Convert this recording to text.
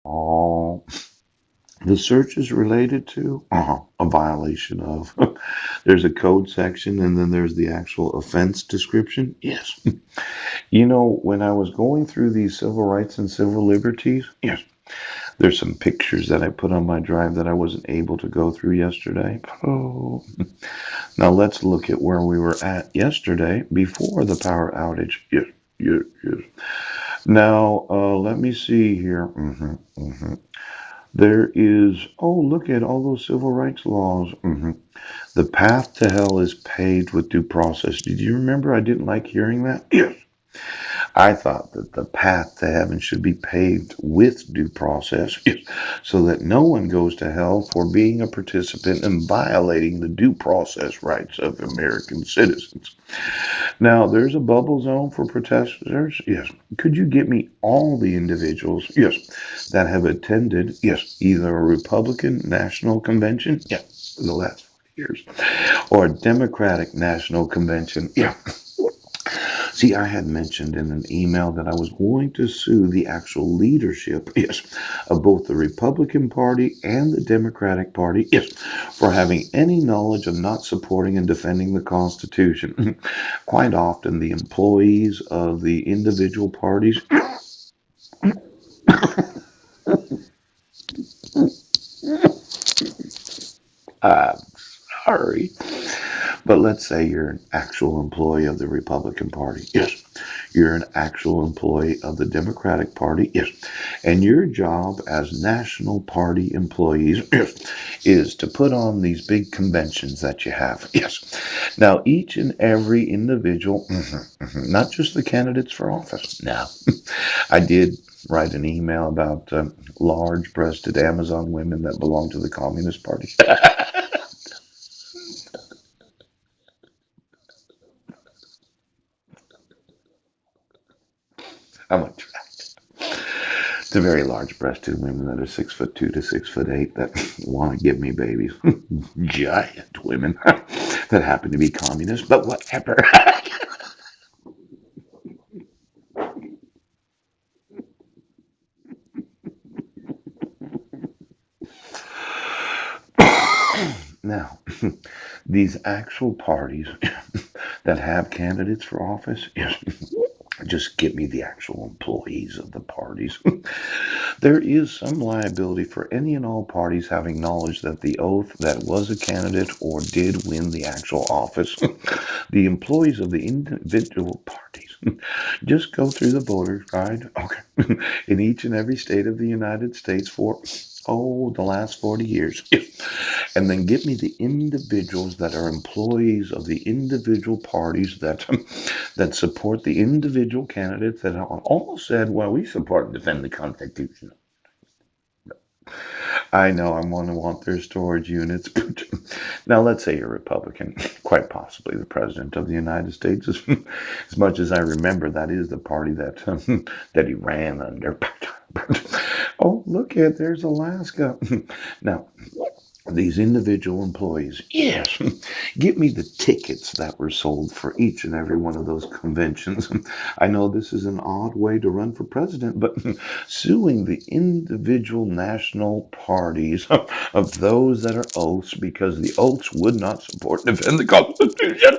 all the search is related to a violation of. There's a code section and then there's the actual offense description. Yes. You know, when I was going through these civil rights and civil liberties, yes, there's some pictures that I put on my drive that I wasn't able to go through yesterday. Oh, now let's look at where we were at yesterday before the power outage. Yes, yes, yes. Now, let me see here. There is, oh, look at all those civil rights laws. The path to hell is paved with due process. Did you remember I didn't like hearing that? Yes. I thought that the path to heaven should be paved with due process so that no one goes to hell for being a participant in violating the due process rights of American citizens. Now, there's a bubble zone for protesters. Yes. Could you get me all the individuals, yes, that have attended, yes, either a Republican National Convention, yeah, in the last 40 years, or a Democratic National Convention, yeah. See, I had mentioned in an email that I was going to sue the actual leadership, yes, of both the Republican Party and the Democratic Party, yes, for having any knowledge of not supporting and defending the Constitution. Quite often, the employees of the individual parties, uh, sorry, but let's say you're an actual employee of the Republican Party. Yes. You're an actual employee of the Democratic Party. Yes. And your job as national party employees, yes, is to put on these big conventions that you have. Yes. Now, each and every individual, not just the candidates for office. Now, I did write an email about large breasted Amazon women that belong to the Communist Party. I'm like, the very large breasted women that are 6'2" to 6'8" that want to give me babies. Giant women that happen to be communists, but whatever. Now, these actual parties that have candidates for office, yes, just give me the actual employees of the parties. There is some liability for any and all parties having knowledge that the oath that was a candidate or did win the actual office, the employees of the individual parties, just go through the voter guide, okay, in each and every state of the United States for, oh, the last 40 years. And then give me the individuals that are employees of the individual parties that that support the individual candidates that almost said, well, we support and defend the Constitution. I know I'm going to want their storage units. Now, let's say you're a Republican, quite possibly the President of the United States. As much as I remember, that is the party that that he ran under. Oh, look at there's Alaska. Now, these individual employees, yes, give me the tickets that were sold for each and every one of those conventions. I know this is an odd way to run for president, but suing the individual national parties of those that are oaths because the oaths would not support and defend the Constitution.